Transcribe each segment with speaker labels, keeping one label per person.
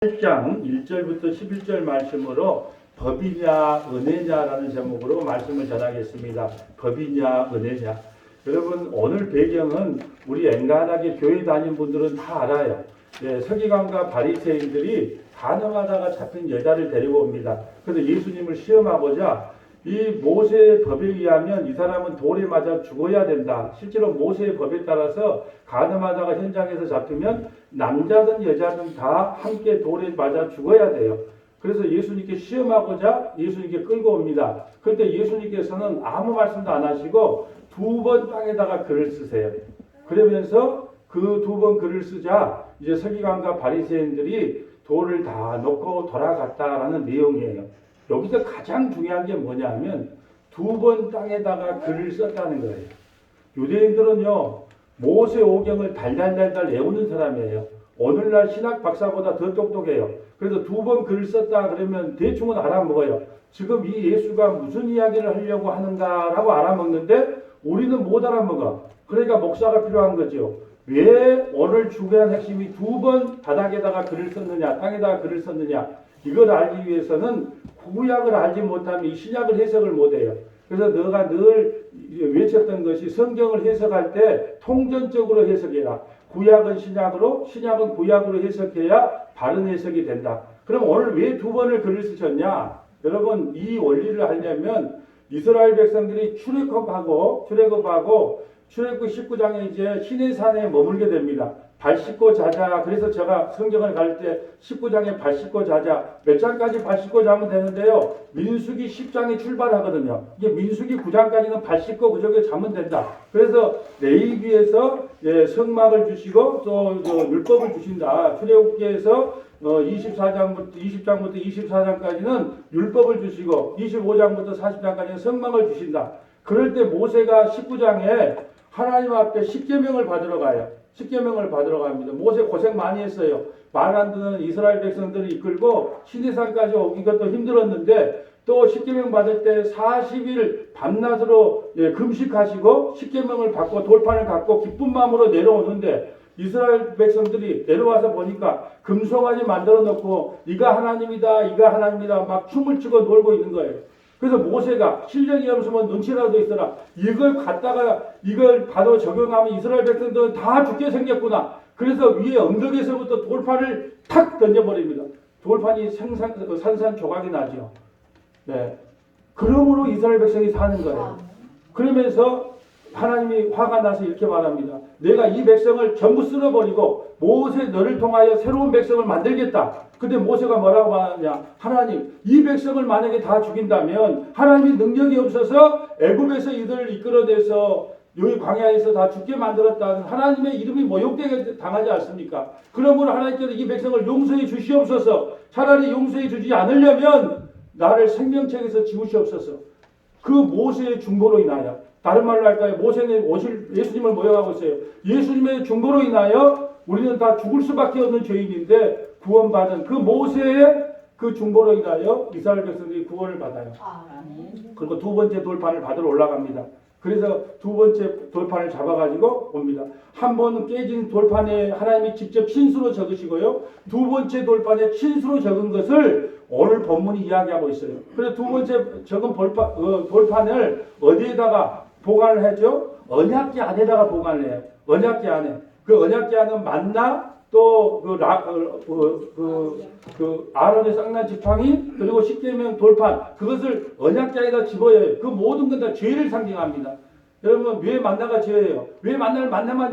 Speaker 1: 8장 1절부터 11절 말씀으로 법이냐 은혜냐라는 제목으로 말씀을 전하겠습니다. 법이냐 은혜냐. 여러분 오늘 배경은 우리 엔간하게 교회 다닌 분들은 다 알아요. 서기관과 바리새인들이 간음하다가 잡힌 여자를 데리고 옵니다. 그래서 예수님을 시험하고자 이 모세의 법에 의하면 이 사람은 돌에 맞아 죽어야 된다. 실제로 모세의 법에 따라서 간음하다가 현장에서 잡히면 남자든 여자든 다 함께 돌에 맞아 죽어야 돼요. 그래서 예수님께 시험하고자 예수님께 끌고 옵니다. 그런데 예수님께서는 아무 말씀도 안 하시고 2번 땅에다가 글을 쓰세요. 그러면서 그 2번 글을 쓰자 이제 서기관과 바리새인들이 돌을 다 놓고 돌아갔다라는 내용이에요. 여기서 가장 중요한 게 뭐냐면 2번 땅에다가 글을 썼다는 거예요. 유대인들은요 모세 오경을 달달달달 외우는 사람이에요. 오늘날 신학 박사보다 더 똑똑해요. 그래서 2번 글을 썼다 그러면 대충은 알아먹어요. 지금 이 예수가 무슨 이야기를 하려고 하는가라고 알아먹는데 우리는 못 알아먹어. 그러니까 목사가 필요한 거죠. 왜 오늘 중요한 핵심이 2번 바닥에다가 글을 썼느냐, 땅에다가 글을 썼느냐, 이걸 알기 위해서는 구약을 알지 못하면 이 신약을 해석을 못해요. 그래서 너가 늘 외쳤던 것이 성경을 해석할 때 통전적으로 해석해라. 구약은 신약으로, 신약은 구약으로 해석해야 바른 해석이 된다. 그럼 오늘 왜 2번을 글을 쓰셨냐? 여러분 이 원리를 하려면 이스라엘 백성들이 출애굽하고 출애굽 19장에 이제 시내산에 머물게 됩니다. 발 씻고 자자. 그래서 제가 성경을 갈 때 19장에 발 씻고 자자. 몇 장까지 발 씻고 자면 되는데요. 민수기 10장에 출발하거든요. 이게 민수기 9장까지는 발 씻고 그저께 자면 된다. 그래서 레위기에서 성막을 주시고 또 율법을 주신다. 출애굽기에서 20장부터 24장까지는 율법을 주시고 25장부터 40장까지는 성막을 주신다. 그럴 때 모세가 19장에 하나님 앞에 십계명을 받으러 가요. 십계명을 받으러 갑니다. 모세 고생 많이 했어요. 말 안 듣는 이스라엘 백성들을 이끌고 시내산까지 오기가 또 힘들었는데 또 십계명 받을 때 40일 밤낮으로 금식하시고 십계명을 받고 돌판을 갖고 기쁜 마음으로 내려오는데 이스라엘 백성들이 내려와서 보니까 금송아지 만들어 놓고 이가 하나님이다 이가 하나님이다 막 춤을 추고 놀고 있는 거예요. 그래서 모세가 실력이 없으면 눈치라도 있어라. 이걸 갖다가 이걸 바로 적용하면 이스라엘 백성들은 다 죽게 생겼구나. 그래서 위에 엉덩이에서부터 돌판을 탁 던져버립니다. 돌판이 산산조각이 나죠. 네. 그러므로 이스라엘 백성이 사는 거예요. 그러면서 하나님이 화가 나서 이렇게 말합니다. 내가 이 백성을 전부 쓸어버리고 모세 너를 통하여 새로운 백성을 만들겠다. 근데 모세가 뭐라고 말하냐? 하나님 이 백성을 만약에 다 죽인다면 하나님이 능력이 없어서 애굽에서 이들을 이끌어내서 여기 광야에서 다 죽게 만들었다는 하나님의 이름이 모욕되게 당하지 않습니까? 그러므로 하나님께서 이 백성을 용서해 주시옵소서. 차라리 용서해 주지 않으려면 나를 생명책에서 지우시옵소서. 그 모세의 중보로 인하여 다른 말로 할까요? 모세는 예수님을 모욕하고 있어요. 예수님의 중보로 인하여 우리는 다 죽을 수밖에 없는 죄인인데 구원받은 그 모세의 그 중보로 인하여 이스라엘 백성들이 구원을 받아요. 그리고 2번째 돌판을 받으러 올라갑니다. 그래서 2번째 돌판을 잡아가지고 옵니다. 한 번은 깨진 돌판에 하나님이 직접 친수로 적으시고요. 2번째 돌판에 친수로 적은 것을 오늘 본문이 이야기하고 있어요. 그래서 2번째 적은 돌판을 어디에다가 보관을 하죠? 언약궤 안에다가 보관을 해요. 언약궤 안에. 그 언약궤 안은 만나 또 아론의 쌍난 지팡이 그리고 십계명 돌판 그것을 언약궤에다 집어요. 그 모든 건 다 죄를 상징합니다. 여러분 왜 만나가 죄예요? 왜 만나만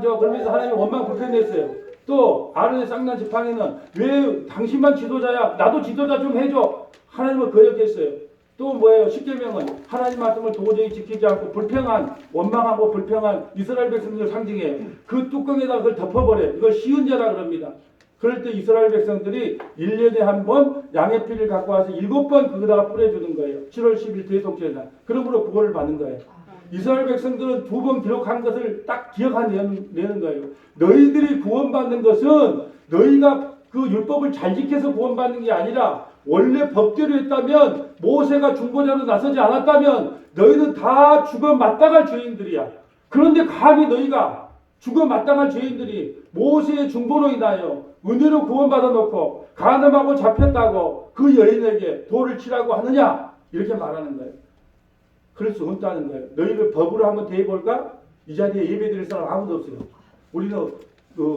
Speaker 1: 줘 그러면서 하나님이 원망 불편했어요. 또 아론의 쌍난 지팡이는 왜 당신만 지도자야? 나도 지도자 좀 해줘. 하나님을 거역했어요. 또 뭐예요? 십계명은 하나님 말씀을 도저히 지키지 않고 원망하고 불평한 이스라엘 백성들을 상징해요. 그 뚜껑에다 그걸 덮어버려요. 이걸 쉬운 죄라 그럽니다. 그럴 때 이스라엘 백성들이 1년에 한 번 양의 피를 갖고 와서 7번 그거다가 뿌려주는 거예요. 7월 10일 대속죄 날. 그러므로 구원을 받는 거예요. 이스라엘 백성들은 2번 기록한 것을 딱 기억하내는 거예요. 너희들이 구원받는 것은 너희가 그 율법을 잘 지켜서 구원받는 게 아니라 원래 법대로 했다면 모세가 중보자로 나서지 않았다면 너희는 다 죽어 마땅할 죄인들이야. 그런데 감히 너희가 죽어 마땅할 죄인들이 모세의 중보로 인하여 은혜로 구원받아 놓고 간음하고 잡혔다고 그 여인에게 돌을 치라고 하느냐? 이렇게 말하는 거예요. 그럴 수 없다는 거예요. 너희를 법으로 한번 대해볼까? 이 자리에 예배드릴 사람 아무도 없어요. 우리는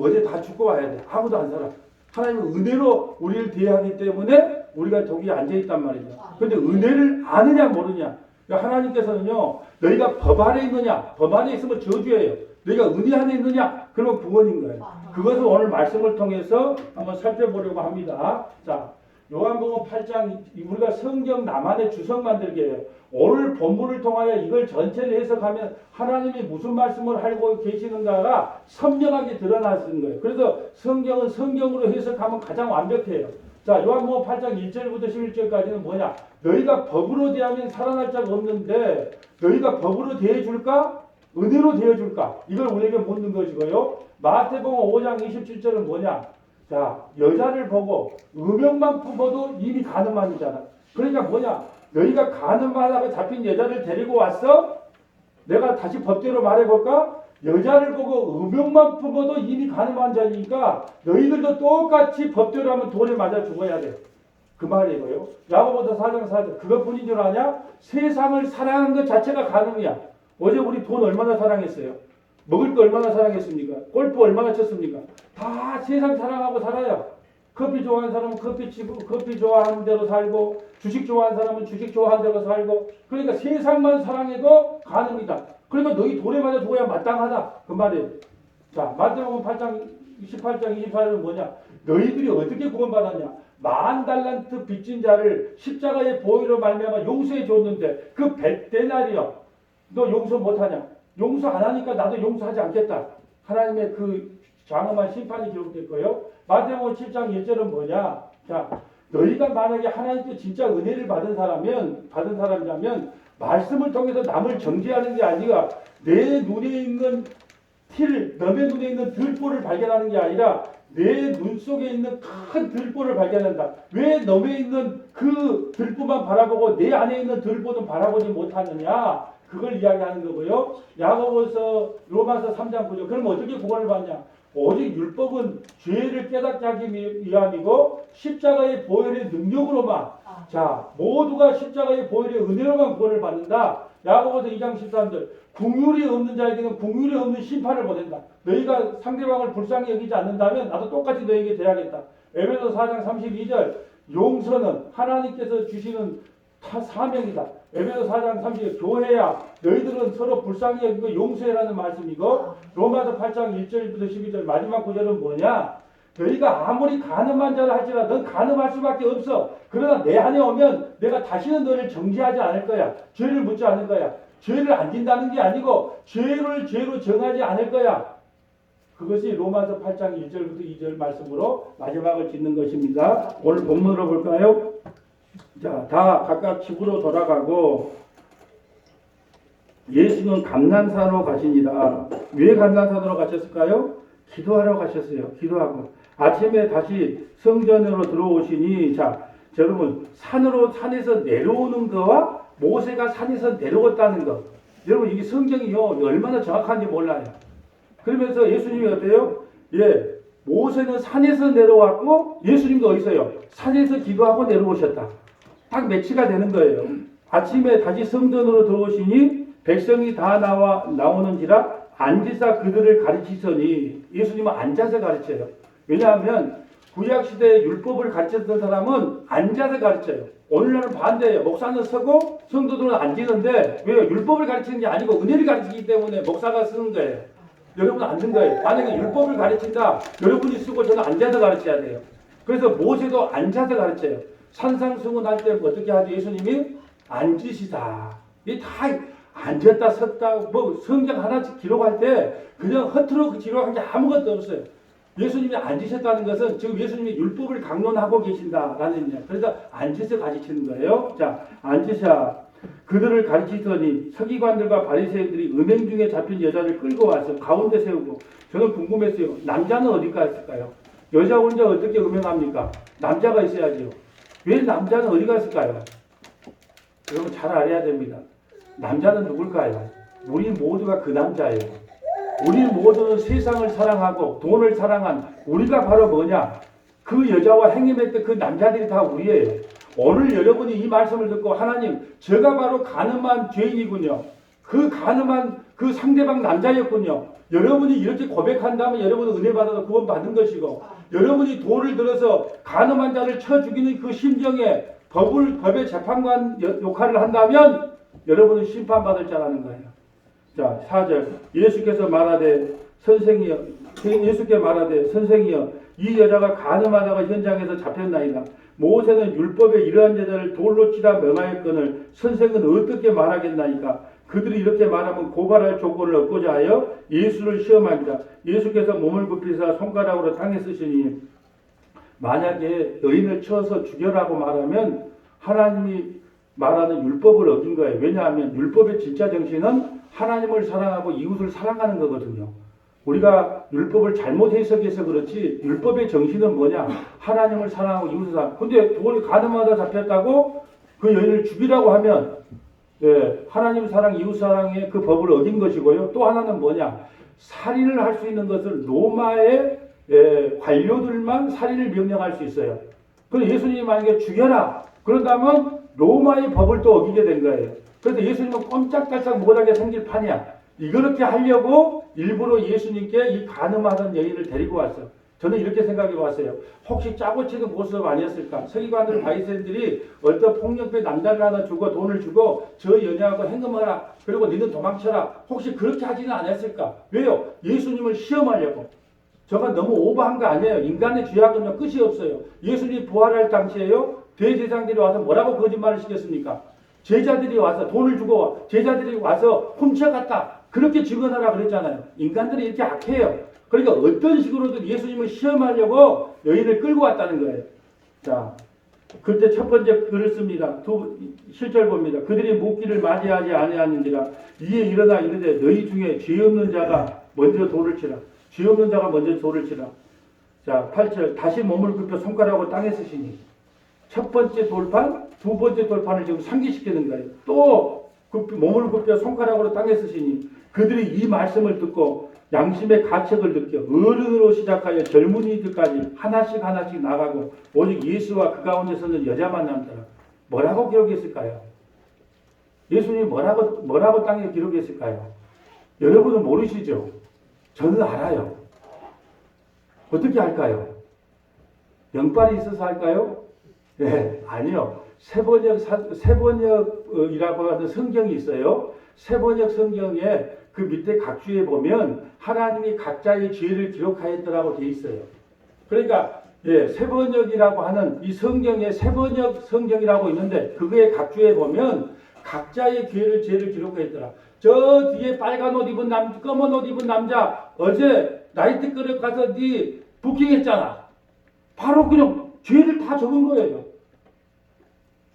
Speaker 1: 어제 다 죽고 와야 돼. 아무도 안 살아. 하나님은 은혜로 우리를 대하기 때문에 우리가 저기 앉아있단 말이죠. 그런데 은혜를 아느냐 모르냐. 그러니까 하나님께서는요, 너희가 법 안에 있느냐? 법 안에 있으면 저주예요. 너희가 은혜 안에 있느냐? 그러면 구원인 거예요. 그것을 오늘 말씀을 통해서 한번 살펴보려고 합니다. 자, 요한복음 8장, 우리가 성경 나만의 주석 만들기예요. 오늘 본문을 통하여 이걸 전체를 해석하면 하나님이 무슨 말씀을 하고 계시는가가 선명하게 드러나는 거예요. 그래서 성경은 성경으로 해석하면 가장 완벽해요. 자, 요한복음 8장 1절부터 11절까지는 뭐냐? 너희가 법으로 대하면 살아날 자가 없는데 너희가 법으로 대해줄까? 은혜로 대해줄까? 이걸 우리에게 묻는 것이고요. 마태복음 5장 27절은 뭐냐? 자, 여자를 보고 음욕만 품어도 이미 간음만이잖아. 그러니까 뭐냐? 너희가 간음하다가 잡힌 여자를 데리고 왔어? 내가 다시 법대로 말해볼까? 여자를 보고 음욕만 품어도 이미 간음한 자니까 너희들도 똑같이 법대로 하면 돌에 맞아 죽어야 돼. 그 말이고요. 야고보서 4장 4절. 그것뿐인 줄 아냐? 세상을 사랑하는 것 자체가 간음이야. 어제 우리 돈 얼마나 사랑했어요? 먹을 거 얼마나 사랑했습니까? 골프 얼마나 쳤습니까? 다 세상 사랑하고 살아요. 커피 좋아하는 사람은 커피 치고, 커피 좋아하는 대로 살고, 주식 좋아하는 사람은 주식 좋아하는 대로 살고, 그러니까 세상만 사랑해도 간음이다. 그러니까 너희 돌에 맞아 죽어야 마땅하다. 그 말이에요. 자, 마태복음 8장 28장 24절은 뭐냐? 너희들이 어떻게 구원받았냐? 10,000달란트 빚진 자를 십자가의 보혈로 말미암아 용서해 줬는데 그 100데나리요. 너 용서 못하냐? 용서 안 하니까 나도 용서하지 않겠다. 하나님의 그 장엄한 심판이 기록될 거예요. 마태복음 7장 1절은 뭐냐? 자, 너희가 만약에 하나님께 진짜 은혜를 받은 사람이라면 말씀을 통해서 남을 정죄하는 게 아니라 내 눈에 있는 너의 눈에 있는 들보를 발견하는 게 아니라 내 눈 속에 있는 큰 들보를 발견한다. 왜 너에 있는 그 들보만 바라보고 내 안에 있는 들보는 바라보지 못하느냐? 그걸 이야기하는 거고요. 야고보서 로마서 3장 9절. 그럼 어떻게 구원을 받냐? 오직 율법은 죄를 깨닫게 하기 위함이고 십자가의 보혈의 능력으로만 자 모두가 십자가의 보혈의 은혜로만 구원을 받는다. 야고보서 2장 13절. 긍휼이 없는 자에게는 긍휼이 없는 심판을 보낸다. 너희가 상대방을 불쌍히 여기지 않는다면 나도 똑같이 너희에게 대하겠다. 에베소 4장 32절. 용서는 하나님께서 주시는 사명이다. 에베소 4장 30절. 교회야 너희들은 서로 불쌍히 여기고 용서해라는 말씀이고 로마서 8장 1절부터 12절 마지막 구절은 뭐냐? 너희가 아무리 간음한 자를 할지라도 넌 간음할 수밖에 없어. 그러나 내 안에 오면 내가 다시는 너를 정죄하지 않을 거야. 죄를 묻지 않을 거야. 죄를 안 진다는 게 아니고 죄를 죄로 정하지 않을 거야. 그것이 로마서 8장 1절부터 2절 말씀으로 마지막을 짓는 것입니다. 오늘 본문으로 볼까요? 자, 다 각각 집으로 돌아가고 예수는 감난산으로 가시니라. 왜 감난산으로 가셨을까요? 기도하러 가셨어요. 기도하고 아침에 다시 성전으로 들어오시니 자, 여러분 산에서 내려오는 거와 모세가 산에서 내려왔다는 거 여러분 이게 성경이요 얼마나 정확한지 몰라요. 그러면서 예수님이 어때요? 예, 모세는 산에서 내려왔고 예수님도 어디서요? 산에서 기도하고 내려오셨다. 딱 매치가 되는 거예요. 아침에 다시 성전으로 들어오시니 백성이 다 나오는지라 앉으사 그들을 가르치더니 예수님은 앉아서 가르쳐요. 왜냐하면 구약시대에 율법을 가르쳤던 사람은 앉아서 가르쳐요. 오늘날은 반대예요. 목사는 서고 성도들은 앉는데 왜요? 율법을 가르치는 게 아니고 은혜를 가르치기 때문에 목사가 쓰는 거예요. 여러분 앉는 거예요. 만약에 율법을 가르친다 여러분이 쓰고 저는 앉아서 가르쳐야 돼요. 그래서 모세도 앉아서 가르쳐요. 산상수훈할 때 어떻게 하죠? 예수님이 앉으시다. 이 다 앉았다 섰다 뭐 성경 하나씩 기록할 때 그냥 허투루 기록한 게 아무것도 없어요. 예수님이 앉으셨다는 것은 지금 예수님이 율법을 강론하고 계신다라는 의미예요. 그래서 앉으셔 가르치는 거예요. 자, 앉으셔 그들을 가르치더니 서기관들과 바리새인들이 음행 중에 잡힌 여자를 끌고 와서 가운데 세우고 저는 궁금했어요. 남자는 어디 갔을까요? 여자 혼자 어떻게 음행합니까? 남자가 있어야지요. 왜 남자는 어디 갔을까요? 여러분 잘 알아야 됩니다. 남자는 누굴까요? 우리 모두가 그 남자예요. 우리 모두는 세상을 사랑하고 돈을 사랑한 우리가 바로 뭐냐? 그 여자와 행님했던 그 남자들이 다 우리예요. 오늘 여러분이 이 말씀을 듣고 하나님, 제가 바로 간음한 죄인이군요. 그 간음한 그 상대방 남자였군요. 여러분이 이렇게 고백한다면 여러분은 은혜 받아서 구원 받은 것이고, 여러분이 돌을 들어서 간음한 자를 쳐 죽이는 그 심정에 법의 재판관 역할을 한다면 여러분은 심판받을 자라는 거예요. 자, 4절. 예수께서 말하되 선생이여 이 여자가 간음하다가 현장에서 잡혔나이다. 모세는 율법에 이러한 여자를 돌로 치라 명하였거늘 선생은 어떻게 말하겠나이까? 그들이 이렇게 말하면 고발할 조건을 얻고자 하여 예수를 시험합니다. 예수께서 몸을 굽히사 손가락으로 땅에 쓰시니, 만약에 여인을 쳐서 죽여라고 말하면 하나님이 말하는 율법을 어긴 거예요. 왜냐하면 율법의 진짜 정신은 하나님을 사랑하고 이웃을 사랑하는 거거든요. 우리가 율법을 잘못 해석해서 그렇지, 율법의 정신은 뭐냐? 하나님을 사랑하고 이웃을 사랑. 근데 돌이 간음하다 잡혔다고 그 여인을 죽이라고 하면, 하나님 사랑, 이웃 사랑의 그 법을 어긴 것이고요. 또 하나는 뭐냐? 살인을 할 수 있는 것을 로마의 관료들만 살인을 명령할 수 있어요. 그래서 예수님이 만약에 죽여라 그런다면 로마의 법을 또 어기게 된 거예요. 그래서 예수님은 꼼짝달싹 못하게 생길 판이야. 이렇게 하려고 일부러 예수님께 이 간음하던 여인을 데리고 왔어. 저는 이렇게 생각해 봤어요. 혹시 짜고 치는 모습 아니었을까? 서기관들 바리새인들이 어떤 폭력배 남자를 하나 주고 돈을 주고 저 여자하고 행음하라. 그리고 너는 도망쳐라. 혹시 그렇게 하지는 않았을까? 왜요? 예수님을 시험하려고. 저가 너무 오버한 거 아니에요. 인간의 죄악은요 끝이 없어요. 예수님이 부활할 당시에요. 대제사장들이 와서 뭐라고 거짓말을 시켰습니까? 제자들이 와서 돈을 주고 제자들이 와서 훔쳐갔다. 그렇게 증언하라 그랬잖아요. 인간들이 이렇게 악해요. 그러니까 어떤 식으로든 예수님을 시험하려고 여인을 끌고 왔다는 거예요. 자, 그때 첫 번째 글을 씁니다. 7절 봅니다. 그들이 묻기를 맞이하지 아니하는지라 이에 일어나 이르되 너희 중에 죄 없는 자가 먼저 돌을 치라. 죄 없는 자가 먼저 돌을 치라. 자, 8절 다시 몸을 굽혀 손가락으로 땅에 쓰시니 첫 번째 돌판, 두 번째 돌판을 지금 상기시키는 거예요. 또 몸을 굽혀 손가락으로 땅에 쓰시니 그들이 이 말씀을 듣고 양심의 가책을 느껴 어른으로 시작하여 젊은이들까지 하나씩 나가고 오직 예수와 그 가운데 서는 여자만 남더라. 뭐라고 기록했을까요? 예수님이 뭐라고 땅에 기록했을까요? 여러분은 모르시죠? 저는 알아요. 어떻게 할까요? 영빨이 있어서 할까요? 네, 아니요. 세번역이라고 하는 성경이 있어요. 세번역 성경에 그 밑에 각주에 보면 하나님이 각자의 죄를 기록하였더라고 돼 있어요. 그러니까 세번역이라고 하는 이 성경에 세번역 성경이라고 있는데 그거의 각주에 보면 각자의 죄를 기록하였더라. 저 뒤에 빨간 옷 입은 검은 옷 입은 남자 어제 나이트클럽 가서 네 부킹했잖아. 바로 그냥 죄를 다 적은 거예요.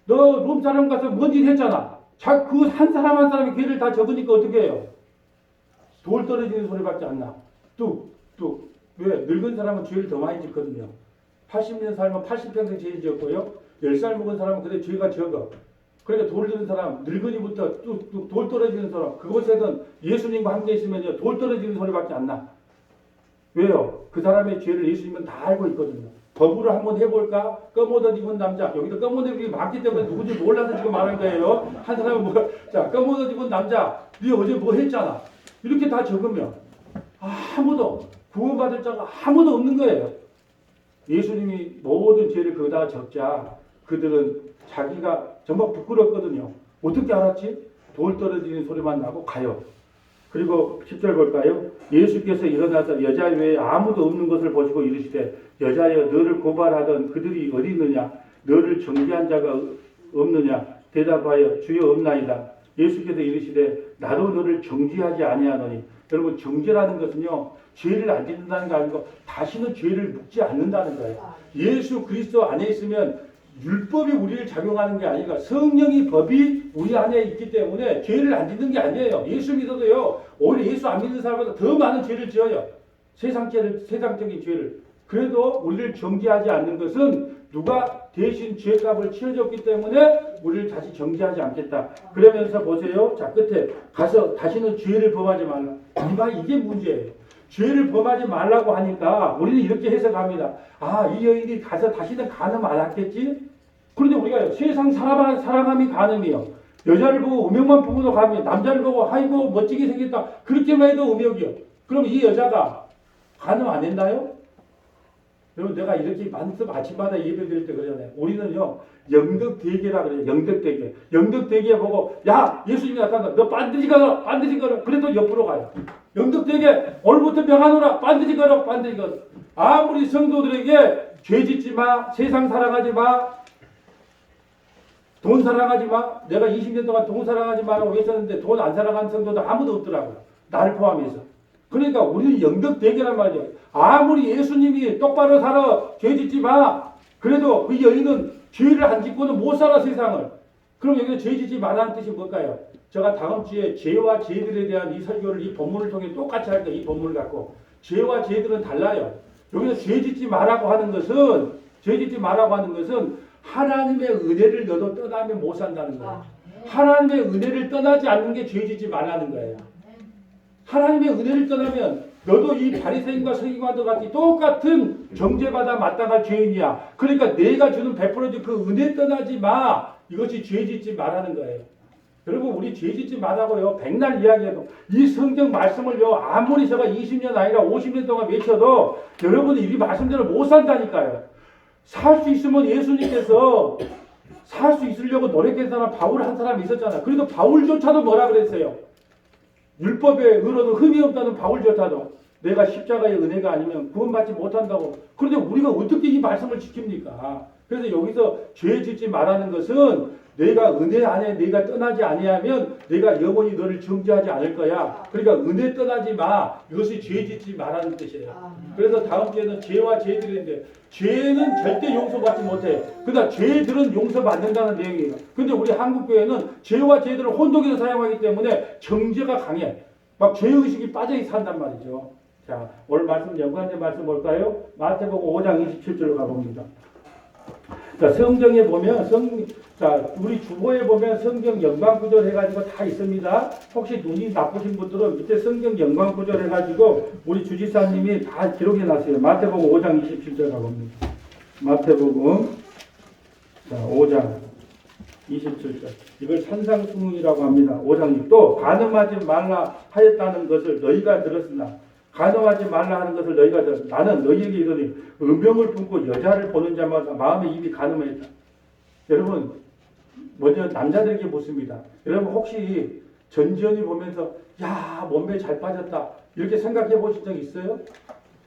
Speaker 1: 너 룸사람 가서 뭔 일 했잖아. 그 한 사람 한 사람의 죄를 다 적으니까 어떻게 해요? 돌 떨어지는 소리밖에 안 나. 뚝뚝. 왜? 늙은 사람은 죄를 더 많이 짓거든요. 80년 살면 80평생 죄를 지었고요. 10살 먹은 사람은 그래 죄가 적어. 그러니까 돌 드는 사람, 늙은이부터 뚝뚝 돌 떨어지는 사람, 그곳에는 예수님과 함께 있으면요 돌 떨어지는 소리밖에 안 나. 왜요? 그 사람의 죄를 예수님은 다 알고 있거든요. 법으로 한번 해볼까? 검은 옷 입은 남자. 여기도 검은 옷 입은 많기 때문에 누군지 몰라서 지금 말한 거예요. 한 사람은 자, 검은 옷 입은 남자. 네 어제 뭐 했잖아. 이렇게 다 적으면 아무도 구원받을 자가 아무도 없는 거예요. 예수님이 모든 죄를 거기다가 적자 그들은 자기가 정말 부끄럽거든요. 어떻게 알았지? 돌 떨어지는 소리만 나고 가요. 그리고 10절 볼까요? 예수께서 일어나서 여자 외에 아무도 없는 것을 보시고 이르시되 여자여 너를 고발하던 그들이 어디 있느냐? 너를 정죄한 자가 없느냐? 대답하여 주여 없나이다. 예수께서 이르시되 나도 너를 정죄하지 아니하노니. 여러분 정죄라는 것은요 죄를 안 짓는다는 거 아니고 다시는 죄를 묻지 않는다는 거예요. 예수 그리스도 안에 있으면 율법이 우리를 작용하는 게 아니라 성령의 법이 우리 안에 있기 때문에 죄를 안 짓는 게 아니에요. 예수 믿어도요 오히려 예수 안 믿는 사람보다 더 많은 죄를 지어요. 세상적인 죄를. 그래도 우리를 정죄하지 않는 것은 누가 대신 죄값을 치러줬기 때문에 우리를 다시 정죄하지 않겠다. 그러면서 보세요. 자 끝에 가서 다시는 죄를 범하지 말라. 이게 문제예요. 죄를 범하지 말라고 하니까 우리는 이렇게 해석합니다. 아, 이 여인이 가서 다시는 간음 안 하겠지? 그런데 우리가 세상 사랑함이 간음이요. 여자를 보고 음욕만 품어도 간음이요. 남자를 보고 아이고 멋지게 생겼다. 그렇게만 해도 음욕이요. 그럼 이 여자가 간음 안 했나요? 여러분 내가 이렇게 만습 아침마다 예배 드릴 때 그러잖아요. 우리는요 영덕대계라 그래요. 영덕대계. 영덕대계 보고 야 예수님이 나타난다. 너 반드시 가라. 반드시 가라. 그래도 옆으로 가요. 영덕대계 오늘부터 명하노라. 반드시 가라. 반드시 가라. 아무리 성도들에게 죄 짓지 마. 세상 사랑하지 마. 돈 사랑하지 마. 내가 20년 동안 돈 사랑하지 마라고 외쳤는데 돈 안 사랑하는 성도도 아무도 없더라고요. 나를 포함해서. 그러니까 우리는 영덕대계란 말이에요. 아무리 예수님이 똑바로 살아 죄 짓지 마. 그래도 그 여인은 죄를 안 짓고는 못 살아 세상을. 그럼 여기서 죄 짓지 말라는 뜻이 뭘까요? 제가 다음 주에 죄와 죄들에 대한 이 설교를 이 본문을 통해 똑같이 할 거예요. 이 본문을 갖고. 죄와 죄들은 달라요. 여기서 죄 짓지 말라고 하는 것은 하나님의 은혜를 너도 떠나면 못 산다는 거예요. 하나님의 은혜를 떠나지 않는 게 죄 짓지 말라는 거예요. 하나님의 은혜를 떠나면 너도 이 바리새인과 서기관과 같이 똑같은 정죄받아 마땅할 죄인이야. 그러니까 내가 주는 베풀어준 그 은혜 떠나지 마. 이것이 죄 짓지 말라는 거예요. 여러분 우리 죄 짓지 말라고요. 백날 이야기해도 이 성경 말씀을요. 아무리 제가 20년 아니라 50년 동안 외쳐도 여러분이 이 말씀대로 못 산다니까요. 살 수 있으면 예수님께서 살 수 있으려고 노력했던 사람 바울 한 사람이 있었잖아. 그래도 바울조차도 뭐라 그랬어요? 율법의 의로는 흠이 없다는 바울조차도 내가 십자가의 은혜가 아니면 구원받지 못한다고. 그런데 우리가 어떻게 이 말씀을 지킵니까? 그래서 여기서 죄 짓지 말라는 것은 내가 은혜 안에 내가 떠나지 아니하면 내가 영원히 너를 정죄하지 않을 거야. 그러니까 은혜 떠나지 마. 이것이 죄 짓지 말라는 뜻이에요. 그래서 다음 주에는 죄와 죄들인데 죄는 절대 용서받지 못해. 그러나 죄들은 용서받는다는 내용이에요. 근데 우리 한국교회는 죄와 죄들을 혼동해서 사용하기 때문에 정죄가 강해. 막 죄의식이 빠져 산단 말이죠. 자, 오늘 말씀 연관된 말씀 볼까요? 마태복음 5장 27절로 가봅니다. 자, 성경에 보면 우리 주보에 보면 성경 연관 구절 해가지고 다 있습니다. 혹시 눈이 나쁘신 분들은 밑에 성경 연관 구절 해가지고 우리 주지사님이 다 기록해 놨어요. 마태복음 5장 27절 가봅니다. 마태복음 5장 27절. 이걸 산상수훈이라고 합니다. 5장 6. 또 간음하지 말라 하였다는 것을 너희가 들었으나 간음하지 말라 하는 것을 너희가 들었으나 나는 너희에게 이르니 음욕을 품고 여자를 보는 자마다 마음에 입이 간음하였다. 여러분 먼저 남자들에게 묻습니다. 여러분 혹시 전지현이 보면서 야 몸매 잘 빠졌다 이렇게 생각해 보신 적 있어요?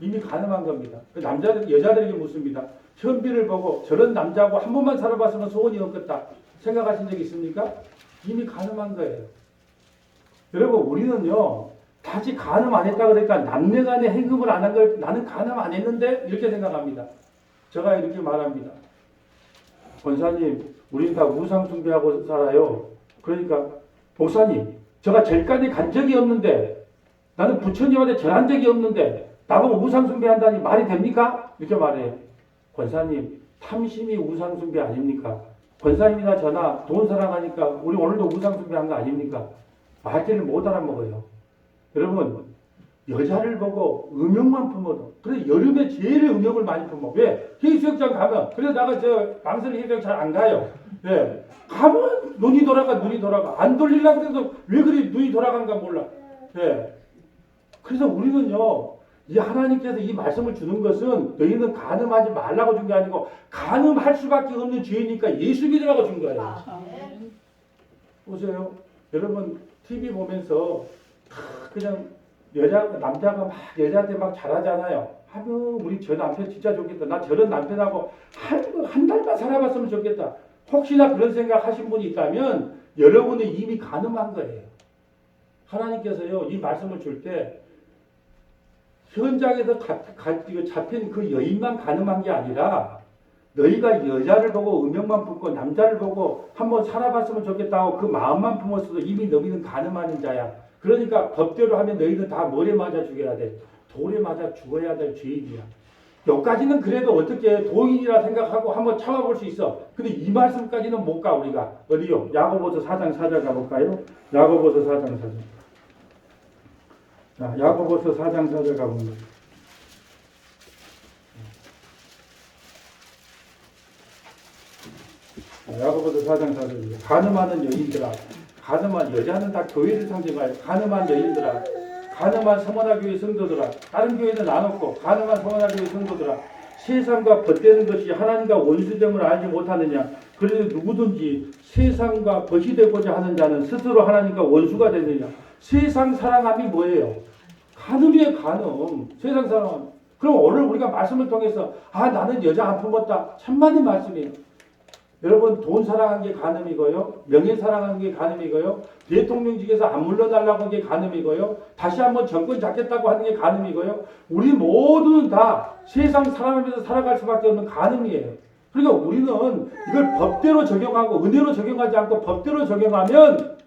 Speaker 1: 이미 간음한 겁니다. 여자들에게 묻습니다. 현빈을 보고 저런 남자하고 한 번만 살아봤으면 소원이 없겠다 생각하신 적 있습니까? 이미 간음한 거예요. 여러분 우리는요 다시 간음 안 했다 그러니까 남녀간의 행음을 안 한 걸 나는 간음 안 했는데 이렇게 생각합니다. 제가 이렇게 말합니다. 권사님 우린 다 우상 숭배하고 살아요. 그러니까 목사님 제가 절간에 간 적이 없는데 나는 부처님한테 절한 적이 없는데 나보고 우상 숭배한다니 말이 됩니까? 이렇게 말해요. 권사님 탐심이 우상 숭배 아닙니까? 권사님이나 저나 돈 사랑하니까 우리 오늘도 우상 숭배한 거 아닙니까? 말귀를 못 알아먹어요. 여러분 여자를 보고 음욕만 품어도 그래 여름에 제일 음욕을 많이 품어. 왜? 해수욕장 가면 그래서 나가 방설 해수욕장 잘 안 가요. 예. 가면 눈이 돌아가 안 돌리려고 해도 왜 그리 눈이 돌아간가 몰라. 예. 그래서 우리는요 이 하나님께서 이 말씀을 주는 것은 너희는 간음하지 말라고 준 게 아니고 간음할 수밖에 없는 죄니까 예수 믿으라고 준 거예요. 보세요. 여러분 TV 보면서 그냥 남자가 막 여자한테 막 잘하잖아요. 아유 우리 저 남편 진짜 좋겠다. 나 저런 남편하고 한 달만 살아봤으면 좋겠다. 혹시나 그런 생각 하신 분이 있다면 여러분은 이미 간음한 거예요. 하나님께서요 이 말씀을 줄 때 현장에서 잡힌 그 여인만 간음한 게 아니라 너희가 여자를 보고 음욕만 품고 남자를 보고 한번 살아봤으면 좋겠다고 그 마음만 품었어도 이미 너희는 간음하는 자야. 그러니까 법대로 하면 너희는 다 뭐에 맞아 죽여야 돼? 돌에 맞아 죽어야 될 죄인이야. 여기까지는 그래도 어떻게 도인이라 생각하고 한번 참아볼 수 있어. 근데 이 말씀까지는 못 가 우리가. 어디요? 야고보서 4장 4절 가볼까요? 야고보서 4장 4절. 자, 야고보서 4장 4절 가봅니다. 야고보서 4장 4절. 가늠하는 여인들아, 가늠한 여자는 다 교회를 상징하여 가늠한 여인들아, 가늠한 서머나교회 성도들아, 다른 교회는 안 없고 가늠한 서머나교회 성도들아, 세상과 벗되는 것이 하나님과 원수됨을 알지 못하느냐. 그래도 누구든지 세상과 벗이 되고자 하는 자는 스스로 하나님과 원수가 되느냐. 세상 사랑함이 뭐예요? 간음이에요, 간음. 세상 사랑함. 그럼 오늘 우리가 말씀을 통해서 나는 여자 안 품었다. 참만의 말씀이에요. 여러분, 돈 사랑한 게 간음이고요. 명예 사랑한 게 간음이고요. 대통령직에서 안 물러나려고 한 게 간음이고요. 다시 한번 정권 잡겠다고 하는 게 간음이고요. 우리 모두는 다 세상 살아가면서 살아갈 수밖에 없는 간음이에요. 그러니까 우리는 이걸 법대로 적용하고 은혜로 적용하지 않고 법대로 적용하면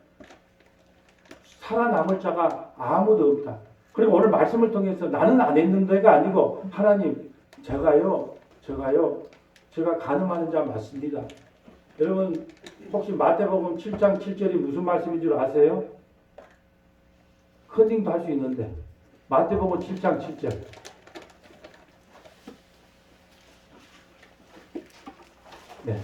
Speaker 1: 살아남을 자가 아무도 없다. 그리고 오늘 말씀을 통해서 나는 안 했는데가 아니고 하나님, 제가 간음하는 자 맞습니다. 여러분, 혹시 마태복음 7장 7절이 무슨 말씀인 줄 아세요? 컨닝도 할 수 있는데 마태복음 7장 7절 네,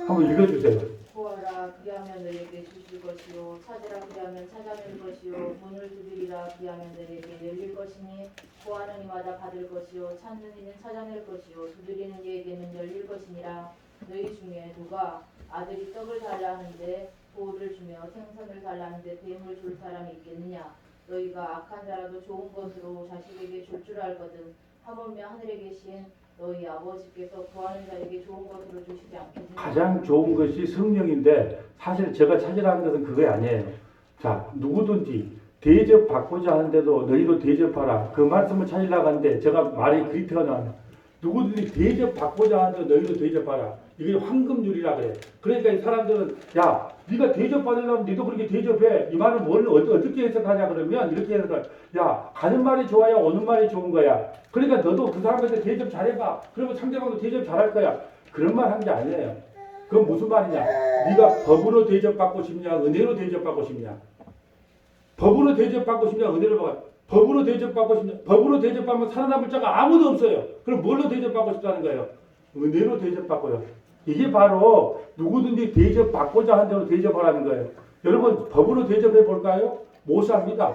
Speaker 1: 한번 읽어주세요.
Speaker 2: 구하라 그리하면 너에게 주실 것이요 찾으라 그리하면 찾아낼 것이요 문을 두드리라 그리하면 너에게 열릴 것이니 구하는 이마다 받을 것이요 찾는 이는 찾아낼 것이요 두드리는 이에게는 열릴 것이니라. 너희 중에 누가 아들이 떡을 달라 하는데 돌을 주며 생선을 달라 하는데 뱀을 줄 사람이 있겠느냐. 너희가 악한 자라도 좋은 것으로 자식에게 줄 알거든 하물며 하늘에 계신 너희 아버지께서 구하는 자에게 좋은 것으로 주시지 않겠느냐.
Speaker 1: 가장 좋은 것이 성령인데 사실 제가 찾으라는 것은 그게 아니에요. 자, 누구든지 대접받고자 하는데도 너희도 대접하라. 그 말씀을 찾으려고 하는데 제가 말이 그리트가 나와요. 누구든지 대접받고자 하는데 너희도 대접하라. 이게 황금률이라 그래. 그러니까 이 사람들은 야, 네가 대접받으려면 너도 그렇게 대접해. 이 말은 뭘 어떻게 해석하냐 그러면 이렇게 해석해. 야, 가는 말이 좋아야 오는 말이 좋은 거야. 그러니까 너도 그 사람한테 대접 잘해봐. 그러면 상대방도 대접 잘할 거야. 그런 말 한 게 아니에요. 그건 무슨 말이냐. 네가 법으로 대접받고 싶냐 은혜로 대접받고 싶냐. 법으로 대접받고 싶냐 은혜로 받고 법으로 대접받고 싶냐. 법으로 대접받으면 살아남을 자가 아무도 없어요. 그럼 뭘로 대접받고 싶다는 거예요? 은혜로 대접받고요. 이게 바로 누구든지 대접받고자 한 대로 대접하라는 거예요. 여러분, 법으로 대접해 볼까요? 못 삽니다.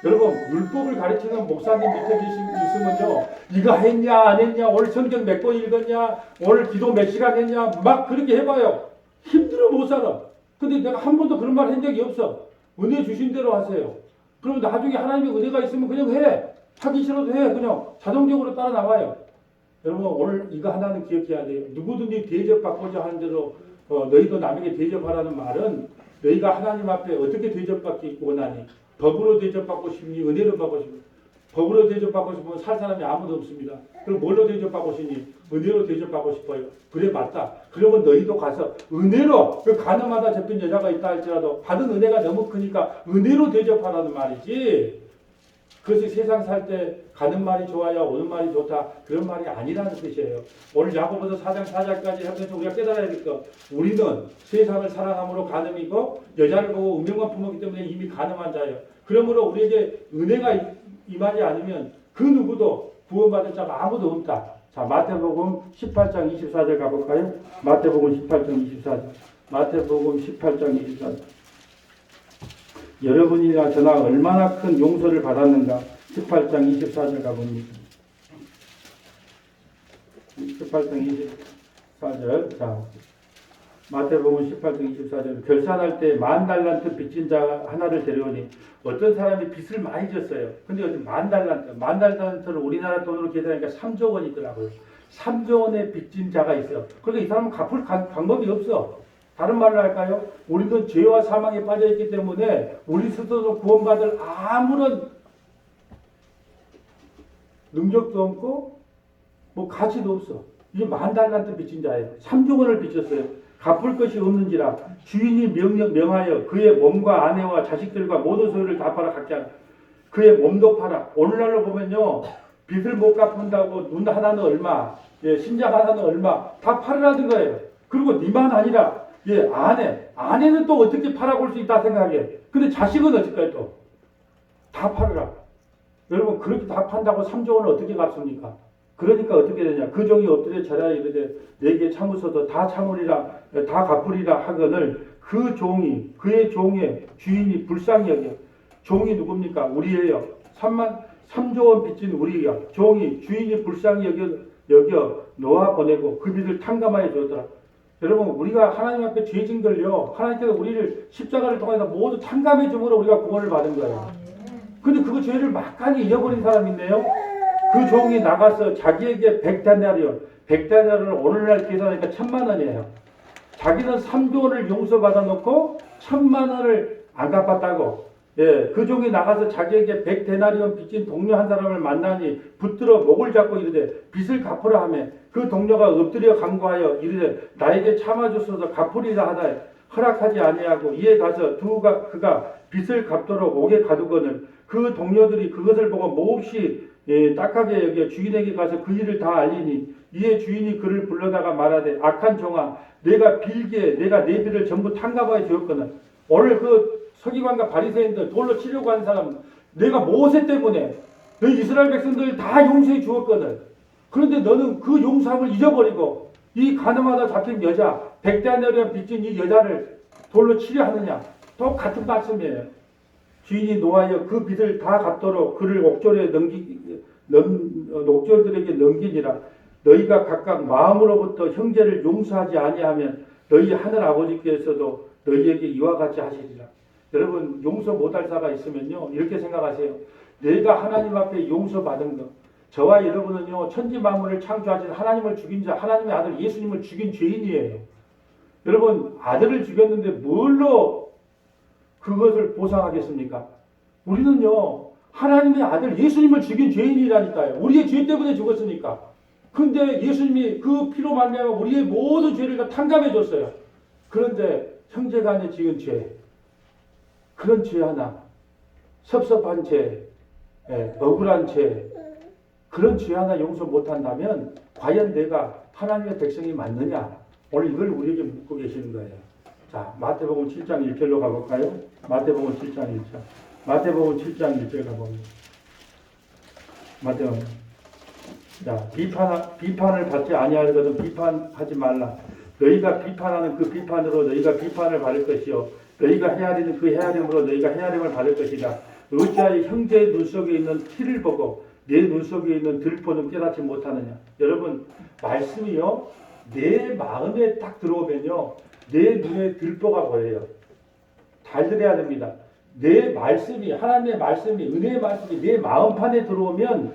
Speaker 1: 여러분, 율법을 가르치는 목사님 밑에 있으면요, 이거 했냐 안 했냐, 오늘 성경 몇 권 읽었냐, 오늘 기도 몇 시간 했냐, 막 그렇게 해봐요. 힘들어 못 살아. 근데 내가 한 번도 그런 말 한 적이 없어. 은혜 주신 대로 하세요. 그럼 나중에 하나님의 은혜가 있으면 그냥 해. 하기 싫어도 해. 그냥 자동적으로 따라 나와요. 여러분, 오늘 이거 하나는 기억해야 돼요. 누구든지 대접받고자 하는 대로 너희도 남에게 대접하라는 말은 너희가 하나님 앞에 어떻게 대접받기 원하니? 법으로 대접받고 싶니? 은혜로 받고 싶니? 법으로 대접받고 싶으면 살 사람이 아무도 없습니다. 그럼 뭘로 대접받고 싶니? 은혜로 대접받고 싶어요. 그래, 맞다. 그러면 너희도 가서 은혜로, 그 가늠하다 잡힌 여자가 있다 할지라도 받은 은혜가 너무 크니까 은혜로 대접하라는 말이지. 그것이 세상 살 때 가는 말이 좋아야 오는 말이 좋다. 그런 말이 아니라는 뜻이에요. 오늘 야고보서 4장 4절까지 하면서 우리가 깨달아야 될 것. 우리는 세상을 사랑함으로 가늠이고 여자를 보고 운명만 품었기 때문에 이미 가늠한 자예요. 그러므로 우리에게 은혜가 임하지 않으면 그 누구도 구원받을 자가 아무도 없다. 자, 마태복음 18장 24절 가볼까요? 마태복음 18장 24절. 마태복음 18장 24절. 여러분이나 저나 얼마나 큰 용서를 받았는가. 18장 24절 가봅니다. 18장 24절. 자, 마태복음 18장 24절. 결산할 때 10,000달란트 빚진 자 하나를 데려오니 어떤 사람이 빚을 많이 졌어요. 근데 어디 10,000달란트를 우리나라 돈으로 계산하니까 3조 원이더라고요. 3조 원의 빚진 자가 있어요. 그러니까 이 사람은 갚을 방법이 없어. 다른 말로 할까요? 우리는 죄와 사망에 빠져있기 때문에 우리 스스로 구원받을 아무런 능력도 없고 뭐 가치도 없어. 이게 10,000달란트 빚진 자예요. 3조 원을 빚졌어요. 갚을 것이 없는지라 주인이 명하여 그의 몸과 아내와 자식들과 모든 소유를 다 팔아 갖게 하라. 그의 몸도 팔아. 오늘날로 보면요, 빚을 못 갚는다고 눈 하나는 얼마, 신장 하나는 얼마 다 팔으라는 거예요. 그리고 니만 아니라 아내는 또 어떻게 팔아볼 수 있다 생각해. 근데 자식은 어떨까요 또? 다 팔으라. 여러분 그렇게 다 판다고 3조 원을 어떻게 갚습니까? 그러니까 어떻게 되냐? 그 종이 엎드려 절하야 이르되 내게 참으소서 다 참으리라 다 갚으리라 하거늘 그 종이 그의 종의 주인이 불쌍히 여겨. 종이 누굽니까? 우리예요. 3조 원 빚진 우리가 종이 주인이 불쌍히 여겨 놓아 보내고 그 빚을 탕감하여 주었더라. 여러분 우리가 하나님 앞에 죄진 걸요 하나님께서 우리를 십자가를 통해서 모두 탕감해 줌으로 우리가 구원을 받은 거예요. 근데 그 죄를 막간히 잊어버린 사람인데요. 그 종이 나가서 자기에게 100데나리온 오늘날 계산하니까 1000만 원이에요. 자기는 3조 원을 용서받아 놓고 1000만 원을 안 갚았다고. 예, 그 종이 나가서 자기에게 100데나리온 빚진 동료 한 사람을 만나니 붙들어 목을 잡고 이르되 빚을 갚으라 하며 그 동료가 엎드려 간구하여 이르되 나에게 참아주소서 갚으리라 하다 허락하지 아니하고 이에 가서 그가 빚을 갚도록 옥에 가두거늘 그 동료들이 그것을 보고 몹시 딱하게 여겨 주인에게 가서 그 일을 다 알리니 이에 주인이 그를 불러다가 말하되 악한 종아 내가 빌기에 내가 내 빚을 전부 탕감하여 주었거늘 오늘 그 서기관과 바리새인들 돌로 치려고 한 사람 내가 모세 때문에 너 이스라엘 백성들 다 용서해 주었거늘 그런데 너는 그 용서함을 잊어버리고 이 가늠하다 잡힌 여자 100데나리온 빚진 이 여자를 돌로 치려 하느냐 똑같은 말씀이에요. 주인이 노하여 그 빚을 다 갚도록 그를 옥졸들에게 넘기니라. 너희가 각각 마음으로부터 형제를 용서하지 아니하면 너희 하늘 아버지께서도 너희에게 이와 같이 하시리라. 여러분 용서 못할 사가 있으면요 이렇게 생각하세요. 내가 하나님 앞에 용서받은 것 저와 여러분은요 천지 만물을 창조하신 하나님을 죽인 자 하나님의 아들 예수님을 죽인 죄인이에요. 여러분 아들을 죽였는데 뭘로 그것을 보상하겠습니까? 우리는요 하나님의 아들 예수님을 죽인 죄인이라니까요. 우리의 죄 때문에 죽었으니까. 근데 예수님이 그 피로 말미암아 우리의 모든 죄를 다 탕감해 줬어요. 그런데 형제간에 지은 죄 그런 죄 하나 섭섭한 죄 억울한 죄 그런 죄 하나 용서 못한다면 과연 내가 하나님의 백성이 맞느냐? 오늘 이걸 우리에게 묻고 계시는 거예요. 자, 마태복음 7장 1절로 가볼까요? 마태복음 7장 1절. 마태복음 7장 1절 가봅니다. 마태복음. 자, 비판을 받지 아니하거든 비판하지 말라. 너희가 비판하는 그 비판으로 너희가 비판을 받을 것이요. 너희가 헤아리는 그 헤아림으로 너희가 헤아림을 받을 것이다. 어찌하여 형제의 눈 속에 있는 티를 보고 내 눈 속에 있는 들포는 깨닫지 못하느냐. 여러분 말씀이요. 내 마음에 딱 들어오면요. 내 눈에 들보가 보여요. 잘 들어야 됩니다. 내 말씀이 하나님의 말씀이 은혜의 말씀이 내 마음판에 들어오면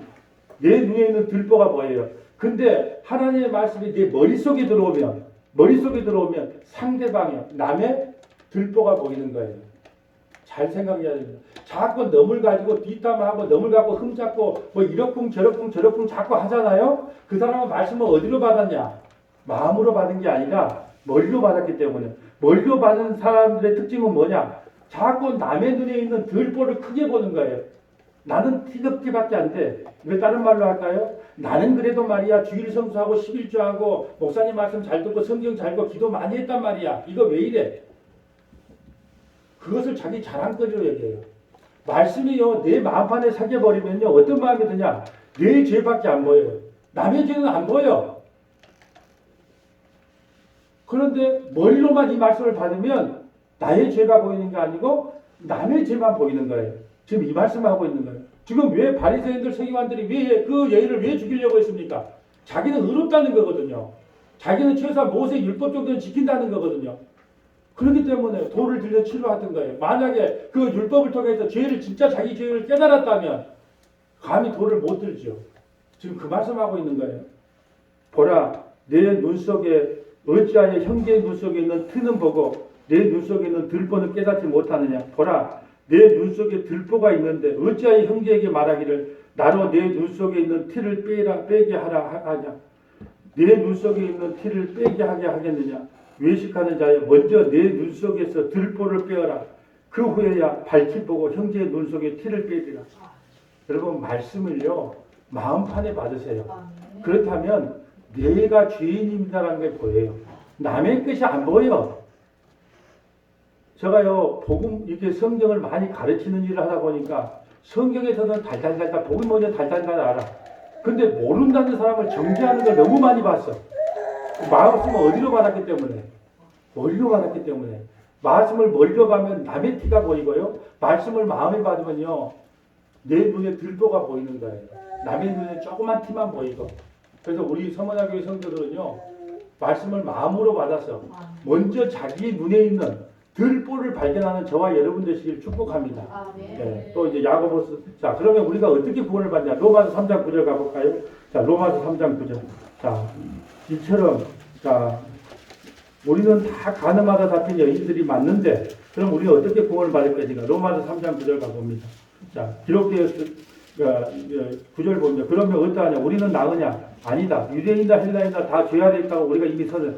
Speaker 1: 내 눈에 있는 들보가 보여요. 근데 하나님의 말씀이 내 머릿속에 들어오면 상대방의 남의 들보가 보이는 거예요. 잘 생각해야 됩니다. 자꾸 넘을 가지고 뒷담화하고 넘을 갖고 흠잡고 뭐 이러쿵 저러쿵 자꾸 하잖아요. 그 사람은 말씀을 어디로 받았냐? 마음으로 받은 게 아니라 머리로 받았기 때문에 머리로 받은 사람들의 특징은 뭐냐? 자꾸 남의 눈에 있는 들보를 크게 보는 거예요. 나는 티격지밖에 안 돼. 이거 다른 말로 할까요? 나는 그래도 말이야 주일 성수하고 11조하고 목사님 말씀 잘 듣고 성경 잘 읽고 기도 많이 했단 말이야. 이거 왜 이래? 그것을 자기 자랑거리로 얘기해요. 말씀이요 내 마음판에 새겨버리면요 어떤 마음이 드냐? 내 죄밖에 안 보여요. 남의 죄는 안 보여. 그런데 머리로만 이 말씀을 받으면 나의 죄가 보이는 게 아니고 남의 죄만 보이는 거예요. 지금 이 말씀을 하고 있는 거예요. 지금 왜 바리새인들 서기관들이 왜 그 여인을 왜 죽이려고 했습니까? 자기는 의롭다는 거거든요. 자기는 최소한 모세 율법 정도는 지킨다는 거거든요. 그렇기 때문에 돌을 들여 치료하던 거예요. 만약에 그 율법을 통해서 죄를 진짜 자기 죄를 깨달았다면 감히 돌을 못 들죠. 지금 그 말씀하고 있는 거예요. 보라 내 눈 속에 어찌하여 형제의 눈 속에 있는 트는 보고 내 눈 속에 있는 들보는 깨닫지 못하느냐. 보라 내 눈 속에 들보가 있는데 어찌하여 형제에게 말하기를 나로 내 눈 속에 있는 티를 빼게 하라 하냐. 내 눈 속에 있는 티를 빼게 하게 하겠느냐. 외식하는 자여 먼저 내 눈 속에서 들보를 빼어라. 그 후에야 밝히 보고 형제의 눈 속에 티를 빼리라. 여러분 말씀을요 마음판에 받으세요. 그렇다면 내가 죄인입니다라는 게 보여요. 남의 것이 안 보여. 제가요 복음 이렇게 성경을 많이 가르치는 일을 하다 보니까 성경에서는 달달달달 복이 뭐냐 달달달 알아. 근데 모른다는 사람을 정죄하는 걸 너무 많이 봤어. 말씀을 어디로 받았기 때문에? 머리로 받았기 때문에. 말씀을 머리로 가면 남의 티가 보이고요. 말씀을 마음에 받으면요. 내 눈에 들보가 보이는 거예요. 남의 눈에 조그만 티만 보이고. 그래서 우리 서문화교회 성도들은요. 말씀을 마음으로 받아서 먼저 자기 눈에 있는 들보를 발견하는 저와 여러분 되시길 축복합니다. 네, 또 이제 야고보서 자 그러면 우리가 어떻게 구원을 받냐? 로마서 3장 9절 가볼까요? 자 로마서 3장 9절. 자 이처럼 자 우리는 다 가늠하다 잡힌 여인들이 맞는데 그럼 우리는 어떻게 구원을 받을 것인가? 로마서 3장 9절 가봅니다. 자 기록되었을 9절 보면 그러면 어떠하냐? 우리는 나으냐? 아니다. 유대인이나 헬라인이나 다 죄 아래 있다고 우리가 이미 선을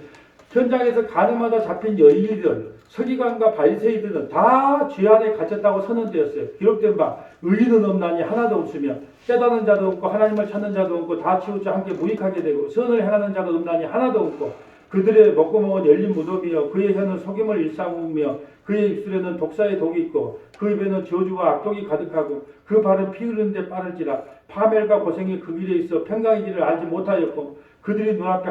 Speaker 1: 현장에서 가늠하다 잡힌 여인이든 서기관과 바리새이들은 다 죄 안에 갇혔다고 선언되었어요. 기록된 바 의인은 없나니 하나도 없으며 깨닫는 자도 없고 하나님을 찾는 자도 없고 다 치우쳐 함께 무익하게 되고 선을 행하는 자가 없나니 하나도 없고 그들의 먹고 먹은 열린 무덤이여 그의 혀는 속임을 일삼으며 그의 입술에는 독사의 독이 있고 그 입에는 저주와 악독이 가득하고 그 발은 피 흐르는 데 빠를지라 파멸과 고생이 그 길에 있어 평강이지를 알지 못하였고 그들이 눈앞에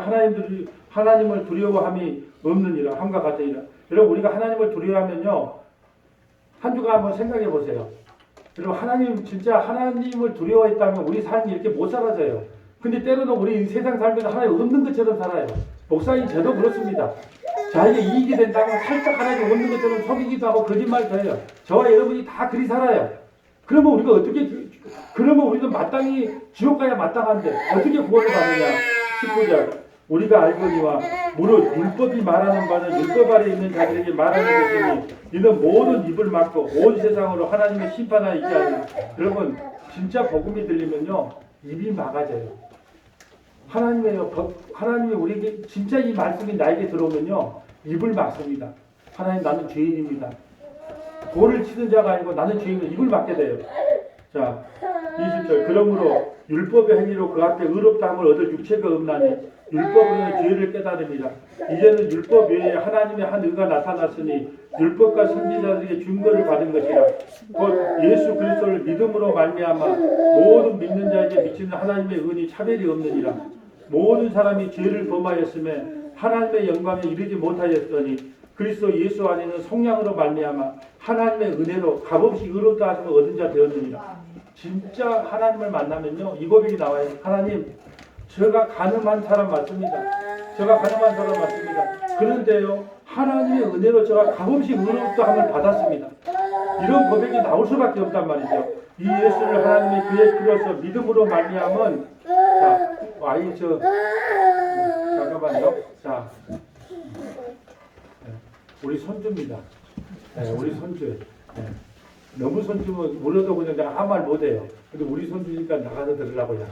Speaker 1: 하나님을 두려워함이 없느니라 함과 같으니라. 여러분 우리가 하나님을 두려워하면요 한 주간 한번 생각해 보세요. 여러분 하나님 진짜 하나님을 두려워했다면 우리 삶이 이렇게 못 살아져요. 근데 때로는 우리 세상 살면서 하나님 없는 것처럼 살아요. 목사님 저도 그렇습니다. 자에게 이익이 된다고 살짝 하나님 없는 것처럼 속이기도 하고 거짓말도 해요. 저와 여러분이 다 그리 살아요. 그러면 우리가 그러면 우리는 마땅히 지옥 가야 마땅한데 어떻게 구원을 받느냐? 19절 우리가 알거니와 무릇 율법이 말하는 바는 율법 아래 있는 자들에게 말하는 것이니 이는 모든 입을 막고 온 세상으로 하나님의 심판하여 있게 하니 여러분 진짜 복음이 들리면요 입이 막아져요. 하나님이 우리에게 진짜 이 말씀이 나에게 들어오면요 입을 막습니다. 하나님 나는 죄인입니다. 돌을 치는 자가 아니고 나는 죄인입니다. 입을 막게 돼요. 자 20절 그러므로 율법의 행위로 그 앞에 의롭다함을 얻을 육체가 없나니 율법으로는 죄를 깨달음이라. 이제는 율법 외에 하나님의 한 의가 나타났으니 율법과 선지자들에게 증거를 받은 것이라. 곧 예수 그리스도를 믿음으로 말미암아 모든 믿는 자에게 미치는 하나님의 은이 차별이 없느니라. 모든 사람이 죄를 범하였음에 하나님의 영광에 이르지 못하였더니 그리스도 예수 안에는 속량으로 말미암아 하나님의 은혜로 값없이 의롭다 하심을 얻은 자 되었느니라. 진짜 하나님을 만나면요 이 고백이 나와요. 하나님 제가 가늠한 사람 맞습니다. 제가 가늠한 사람 맞습니다. 그런데요 하나님의 은혜로 제가 값없이 의롭다 함을 받았습니다. 이런 고백이 나올 수밖에 없단 말이죠. 이 예수를 하나님이 그의 피로서 믿음으로 말미암은 자 아이 잠깐만요. 자 우리 손주입니다. 네, 우리 손주. 네. 너무 손주면 물어도 그냥 내가 아무 말 못해요. 근데 우리 손주니까 나가서 들으라고요.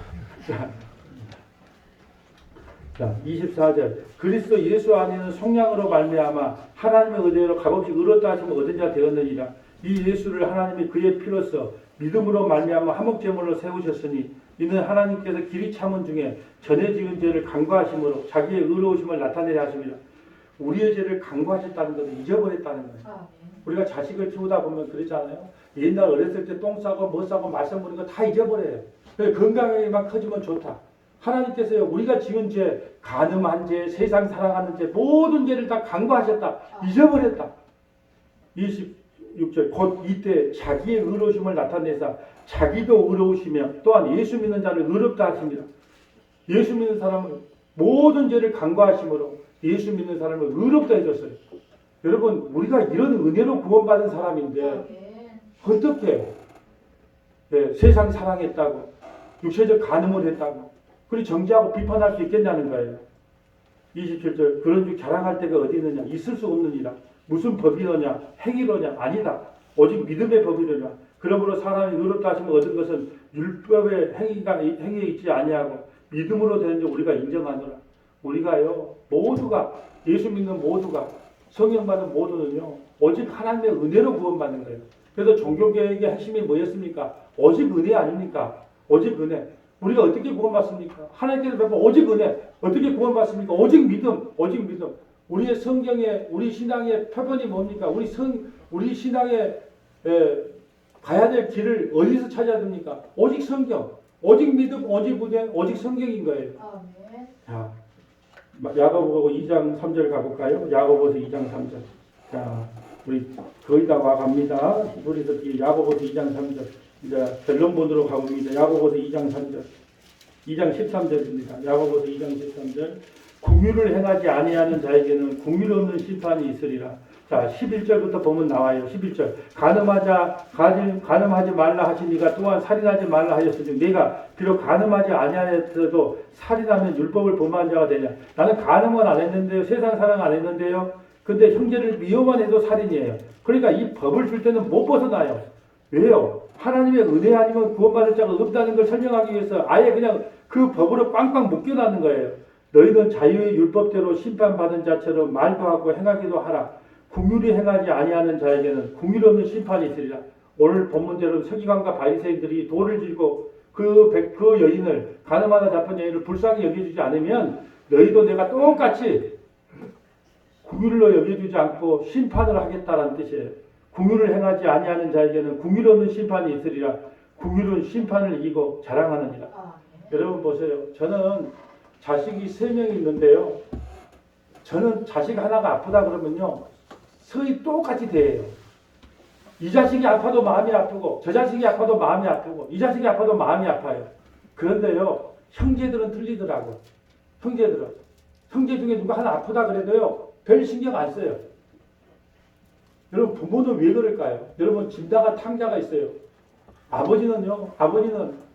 Speaker 1: 자, 24절. 그리스도 예수 안에는 속량으로 말미암아 하나님의 은혜로 값없이 의롭다 하심을 얻은 자 되었느니라. 이 예수를 하나님이 그의 피로써 믿음으로 말미암아 화목제물로 세우셨으니 이는 하나님께서 길이 참은 중에 전에 지은 죄를 간과하심으로 자기의 의로우심을 나타내려 하심이라. 우리의 죄를 간과하셨다는 것은 잊어버렸다는 거예요. 우리가 자식을 키우다 보면 그러잖아요. 옛날 어렸을 때 똥 싸고 뭐 싸고 말썽 부리는 거 다 잊어버려요. 건강하게만 커지면 좋다. 하나님께서요 우리가 지은 죄, 간음한 죄, 세상 사랑하는 죄 모든 죄를 다 간과하셨다. 잊어버렸다. 26절 곧 이때 자기의 의로우심을 나타내사 자기도 의로우시며 또한 예수 믿는 자를 의롭다 하십니다. 예수 믿는 사람은 모든 죄를 간과하심으로 예수 믿는 사람을 의롭다 해줬어요. 여러분 우리가 이런 은혜로 구원받은 사람인데 어떻게 세상 사랑했다고 육체적 간음을 했다고 그리 정죄하고 비판할 수 있겠냐는 거예요. 27절 그런 줄 자랑할 때가 어디 있느냐 있을 수 없느니라. 무슨 법이로냐 행위로냐 아니다. 오직 믿음의 법이로냐. 그러므로 사람이 의롭다 하심을 얻은 것은 율법의 행위에 있지 아니하고 믿음으로 되는 줄 우리가 인정하노라. 우리가요 모두가 예수 믿는 모두가 성령 받은 모두는요 오직 하나님의 은혜로 구원받는 거예요. 그래서 종교개혁의 핵심이 뭐였습니까? 오직 은혜 아닙니까? 오직 은혜. 우리가 어떻게 구원받습니까? 하나님께서 베푼 오직 은혜. 어떻게 구원받습니까? 오직 믿음. 오직 믿음. 우리의 성경에 우리 신앙의 표본이 뭡니까? 우리 신앙의 가야 될 길을 어디서 찾아야 됩니까? 오직 성경, 오직 믿음, 오직 은혜, 오직 성경인 거예요.
Speaker 2: 아멘.
Speaker 1: 자, 야고보 2장 3절 가볼까요? 야고보서 2장 3절. 자, 우리 거의 다 와갑니다. 우리서 야고보서 2장 3절. 이제 결론본으로 가봅니다. 야고보서 2장 3절. 2장 13절입니다. 야고보서 2장 13절. 궁유를 행하지 아니하는 자에게는 궁유 없는 심판이 있으리라. 자, 11절부터 보면 나와요. 11절. 가늠하지 말라 하시니가 또한 살인하지 말라 하셨으니 내가 비록 가늠하지 아니하였어도 살인하면 율법을 범한 자가 되냐. 나는 가늠은 안 했는데요. 세상 사랑 안 했는데요. 근데 형제를 미워만 해도 살인이에요. 그러니까 이 법을 줄 때는 못 벗어나요. 왜요? 하나님의 은혜 아니면 구원받을 자가 없다는 걸 설명하기 위해서 아예 그냥 그 법으로 꽝꽝 묶여놨는 거예요. 너희는 자유의 율법대로 심판받은 자처럼 말도 하고 행하기도 하라. 궁율이 행하지 아니하는 자에게는 궁율 없는 심판이 있으리라. 오늘 본문대로 서기관과 바리새인들이 돌을 들고 그 여인을 가늠하다 잡힌 여인을 불쌍히 여겨주지 않으면 너희도 내가 똑같이 궁율로 여겨주지 않고 심판을 하겠다라는 뜻이에요. 궁율을 행하지 아니하는 자에게는 궁율 없는 심판이 있으리라. 궁율은 심판을 이기고 자랑하느니라. 여러분 보세요. 저는 자식이 3명이 있는데요. 저는 자식 하나가 아프다 그러면요. 서희 똑같이 대해요. 이 자식이 아파도 마음이 아프고 저 자식이 아파도 마음이 아프고 이 자식이 아파도 마음이 아파요. 그런데요. 형제들은 틀리더라고. 형제 중에 누가 하나 아프다 그래도요. 별 신경 안 써요. 여러분 부모는 왜 그럴까요? 여러분 짐다가 탕자가 있어요. 아버지는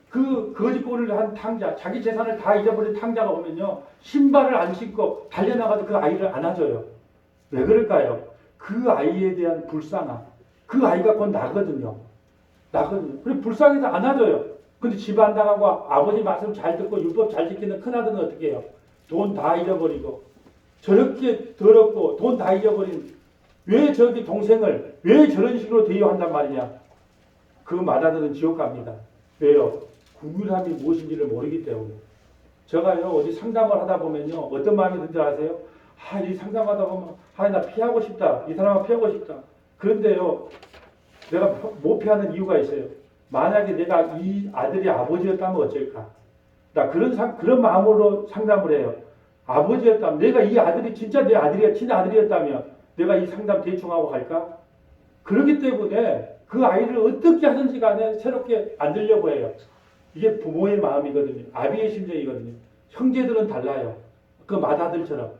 Speaker 1: 그 거짓골을 한 탕자, 자기 재산을 다 잊어버린 탕자가 오면요. 신발을 안 신고 달려나가도 그 아이를 안아줘요. 왜 그럴까요? 그 아이에 대한 불쌍함. 그 아이가 곧 나거든요. 그래 불쌍해서 안아줘요. 근데 집 안 나가고 아버지 말씀 잘 듣고 율법 잘 지키는 큰아들은 어떻게 해요? 돈 다 잃어버리고 저렇게 더럽고 돈 다 잃어버린 왜 저기 동생을 왜 저런 식으로 대여한단 말이냐? 그 맏아들은 지옥 갑니다. 왜요? 궁율함이 무엇인지를 모르기 때문에. 제가요 어디 상담을 하다 보면요 어떤 마음이 든지 아세요? 이 상담하다 보면 나 피하고 싶다. 이 사람을 피하고 싶다. 그런데요 내가 못 피하는 이유가 있어요. 만약에 내가 이 아들이 아버지였다면 어쩔까? 나 그런 마음으로 상담을 해요. 아버지였다면 내가 이 아들이 진짜 내 아들이야 친아들이었다면 내가 이 상담 대충 하고 갈까? 그렇기 때문에 그 아이를 어떻게 하든지 간에 새롭게 만들려고 해요. 이게 부모의 마음이거든요. 아비의 심정이거든요. 형제들은 달라요. 그 맏아들처럼.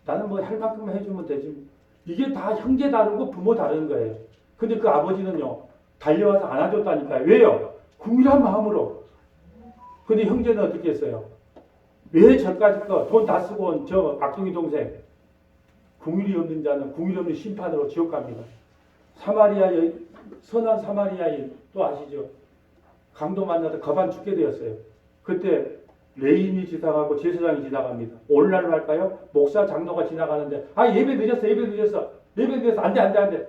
Speaker 1: 나는 뭐 할 만큼만 해주면 되지. 이게 다 형제 다르고 부모 다른 거예요. 근데 그 아버지는요. 달려와서 안아줬다니까요. 왜요? 궁일한 마음으로. 근데 형제는 어떻게 했어요? 왜 저까지 돈 다 쓰고 온 저 악둥이 동생. 궁일이 없는 자는 궁일 없는 심판으로 지옥 갑니다. 선한 사마리아인 또 아시죠? 강도 만나서 거반 죽게 되었어요. 그때 레인이 지나가고 제사장이 지나갑니다. 오늘날로 할까요? 목사 장로가 지나가는데 예배 늦었어. 안돼.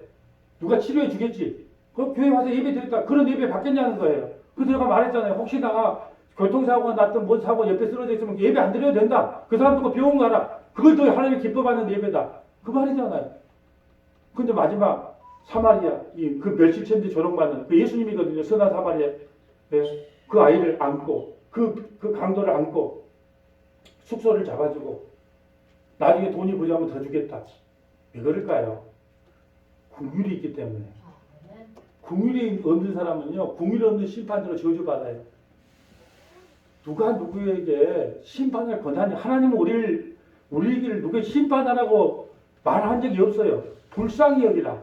Speaker 1: 누가 치료해 주겠지. 그 교회 와서 예배 드릴까? 그런 예배 받겠냐는 거예요. 그래서 제가 말했잖아요. 혹시나 교통사고가 났든 뭔 사고 옆에 쓰러져 있으면 예배 안 드려도 된다. 그 사람 듣고 병원 가라. 그걸 더 하나님이 기뻐하는 예배다. 그 말이잖아요. 근데 마지막 사마리아 그 멸치천지 조롱받는 그 예수님이거든요. 선한 사마리아. 그 아이를 안고 그 강도를 안고 숙소를 잡아주고 나중에 돈이 부족하면 더 주겠다. 왜 그럴까요? 궁율이 있기 때문에. 궁율이 없는 사람은요. 궁율 없는 심판으로 저주받아요. 누가 누구에게 심판할 권한이 하나님은 우리에게 누구에 심판하라고 말한 적이 없어요. 불쌍히 여기라.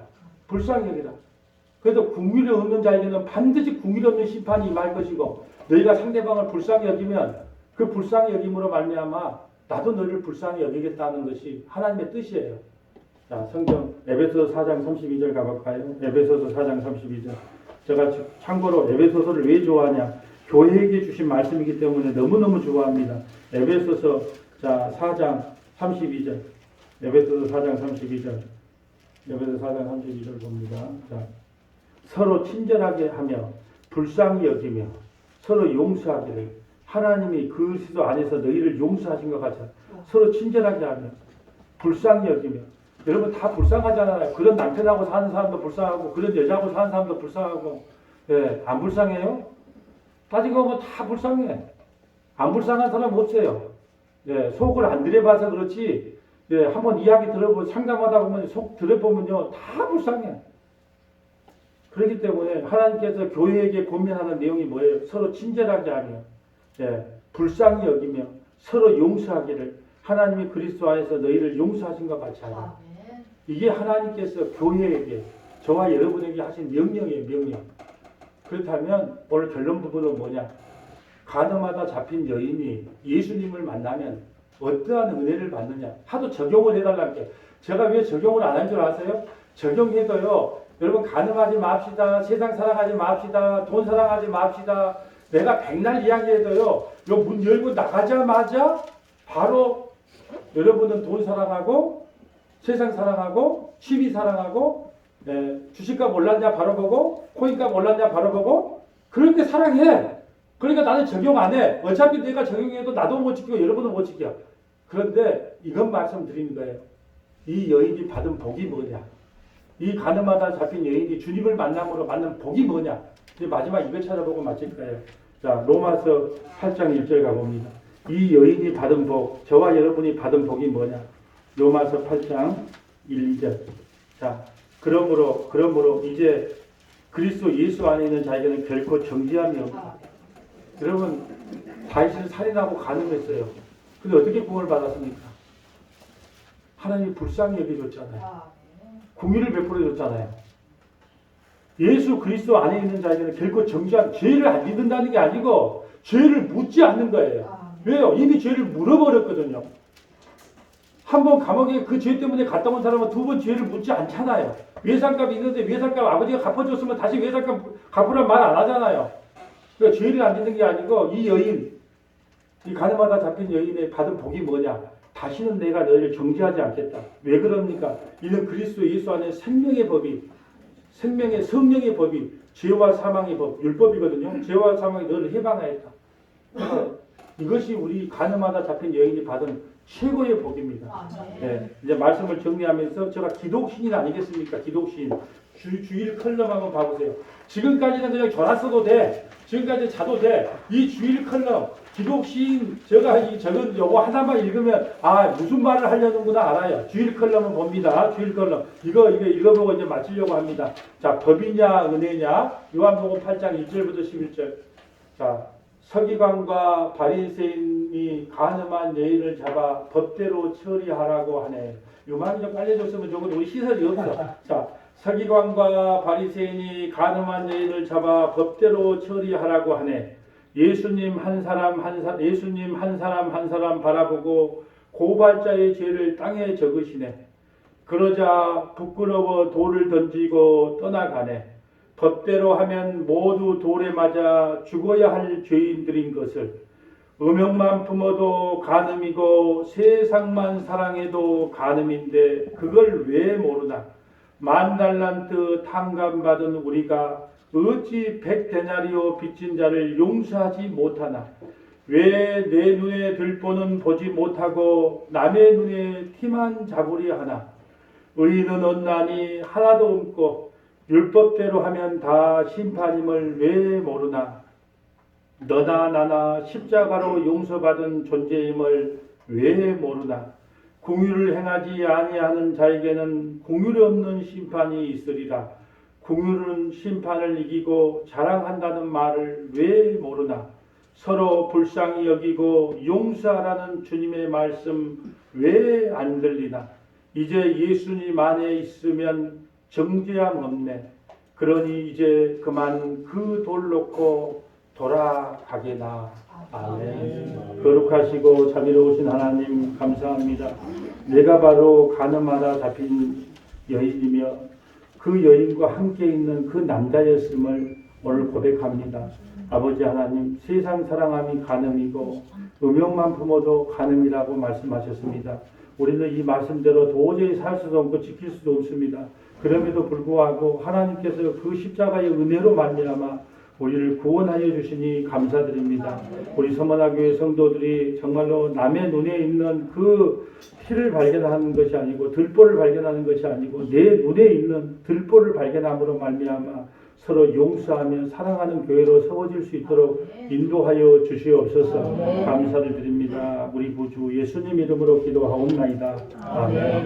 Speaker 1: 그래서 궁율이 없는 자에게는 반드시 궁율 없는 심판이 임할 것이고 너희가 상대방을 불쌍히 여기면 그 불쌍히 여김으로 말미암아 나도 너희를 불쌍히 여기겠다는 것이 하나님의 뜻이에요. 자, 성경 에베소서 4장 32절 가볼까요? 에베소서 4장 32절. 제가 참고로 에베소서를 왜 좋아하냐? 교회에게 주신 말씀이기 때문에 너무너무 좋아합니다. 에베소서 4장 32절. 에베소서 4장 32절. 에베소서 4장 32절 봅니다. 자, 서로 친절하게 하며 불쌍히 여기며 서로 용서하기를 하나님이 그리스도 안에서 너희를 용서하신 것 같아. 서로 친절하게 하며 불쌍히 여기며. 여러분 다 불쌍하잖아요. 그런 남편하고 사는 사람도 불쌍하고 그런 여자하고 사는 사람도 불쌍하고 예, 안 불쌍해요? 따지고 보면 다 불쌍해. 안 불쌍한 사람 없어요. 예, 속을 안 들여봐서 그렇지, 예, 한번 이야기 들어보고 상담하다 보면 속 들어보면요, 다 불쌍해. 그렇기 때문에 하나님께서 교회에게 고민하는 내용이 뭐예요? 서로 친절하게 하며, 예, 불쌍히 여기며, 서로 용서하기를 하나님이 그리스도 안에서 너희를 용서하신 것 같이 하라.
Speaker 2: 아멘.
Speaker 1: 이게 하나님께서 교회에게, 저와 여러분에게 하신 명령이에요, 명령. 그렇다면 오늘 결론 부분은 뭐냐? 가늠하다 잡힌 여인이 예수님을 만나면 어떠한 은혜를 받느냐? 하도 적용을 해달라는 게, 제가 왜 적용을 안 한 줄 아세요? 적용해도요, 여러분 가늠하지 맙시다, 세상 사랑하지 맙시다, 돈 사랑하지 맙시다, 내가 백날 이야기해도요, 요 문 열고 나가자마자 바로 여러분은 돈 사랑하고 세상 사랑하고 취미 사랑하고, 예, 주식값 올랐냐 바로 보고 코인값 올랐냐 바로 보고 그렇게 사랑해. 그러니까 나는 적용 안 해. 어차피 내가 적용해도 나도 못 지키고 여러분은 못 지켜. 그런데 이건 말씀드리는 거예요. 이 여인이 받은 복이 뭐냐? 이 가늠하다 잡힌 여인이 주님을 만남으로 받는 복이 뭐냐? 이제 마지막 이거 찾아보고 마칠 거예요. 자, 로마서 8장 1절 가봅니다. 이 여인이 받은 복, 저와 여러분이 받은 복이 뭐냐? 로마서 8장 1, 2절. 자, 그러므로 이제 그리스도 예수 안에 있는 자에게는 결코 정죄함이 없다. 여러분, 다윗은 살인하고 간음했어요. 근데 어떻게 구원을 받았습니까? 하나님이 불쌍히 여겨줬잖아요. 공의를 베풀어줬잖아요. 예수 그리스도 안에 있는 자에게는 결코 정죄함, 죄를 안 믿는다는 게 아니고 죄를 묻지 않는 거예요. 왜요? 이미 죄를 물어버렸거든요. 한 번 감옥에 그 죄 때문에 갔다 온 사람은 두 번 죄를 묻지 않잖아요. 외상값이 있는데 외상값 아버지가 갚아줬으면 다시 외상값 갚으란 말 안 하잖아요. 그러니까 죄를 안 짓는 게 아니고 이 여인, 이 가늠하다 잡힌 여인의 받은 복이 뭐냐? 다시는 내가 너희를 정죄하지 않겠다. 왜 그럽니까? 이는 그리스도 예수 안에 생명의 법이, 생명의 성령의 법이 죄와 사망의 법, 율법이거든요. 죄와 사망이 너를 해방하였다. 그러니까 이것이 우리 가늠하다 잡힌 여인이 받은 최고의 복입니다. 네, 이제 말씀을 정리하면서 제가 기독신인 아니겠습니까? 기독신. 주일 컬럼 한번 봐보세요. 지금까지는 그냥 전화 써도 돼. 지금까지 자도 돼. 이 주일 컬럼, 기독신, 제가 적은 요거 하나만 읽으면, 아, 무슨 말을 하려는구나 알아요. 주일 컬럼은 봅니다. 주일 컬럼. 이거 읽어보고 이제 마치려고 합니다. 자, 법이냐, 은혜냐? 요한복음 8장 1절부터 11절. 자, 서기관과 바리새인이 간음한 여인을 잡아 법대로 처리하라고 하네. 요만 좀 알려줬으면 좋은데 우리 시설이 없어. 자, 서기관과 바리새인이 간음한 여인을 잡아 법대로 처리하라고 하네. 예수님 한 사람 한 사람 바라보고 고발자의 죄를 땅에 적으시네. 그러자 부끄러워 돌을 던지고 떠나가네. 법대로 하면 모두 돌에 맞아 죽어야 할 죄인들인 것을, 음욕만 품어도 간음이고 세상만 사랑해도 간음인데 그걸 왜 모르나? 만달란트 탕감받은 우리가 어찌 100데나리오 빚진 자를 용서하지 못하나? 왜 내 눈에 들보는 보지 못하고 남의 눈에 티만 잡으려 하나? 의인은 없나니 하나도 없고 율법대로 하면 다 심판임을 왜 모르나? 너나 나나 십자가로 용서받은 존재임을 왜 모르나? 공의를 행하지 아니하는 자에게는 공의를 없는 심판이 있으리라. 공의는 심판을 이기고 자랑한다는 말을 왜 모르나? 서로 불쌍히 여기고 용서하라는 주님의 말씀 왜 안 들리나? 이제 예수님 안에 있으면 정죄함 없네. 그러니 이제 그만 그 돌 놓고 돌아가게나. 아멘. 거룩하시고 자비로우신 하나님 감사합니다. 내가 바로 간음하다 잡힌 여인이며 그 여인과 함께 있는 그 남자였음을 오늘 고백합니다. 아버지 하나님, 세상 사랑함이 간음이고 음욕만 품어도 간음이라고 말씀하셨습니다. 우리는 이 말씀대로 도저히 살 수도 없고 지킬 수도 없습니다. 그럼에도 불구하고 하나님께서 그 십자가의 은혜로 말미암아 우리를 구원하여 주시니 감사드립니다. 우리 서문화교회 성도들이 정말로 남의 눈에 있는 그 피를 발견하는 것이 아니고 들보를 발견하는 것이 아니고 내 눈에 있는 들보를 발견함으로 말미암아 서로 용서하며 사랑하는 교회로 세워질 수 있도록 인도하여 주시옵소서. 감사를 드립니다. 우리 구주 예수님 이름으로 기도하옵나이다. 아멘.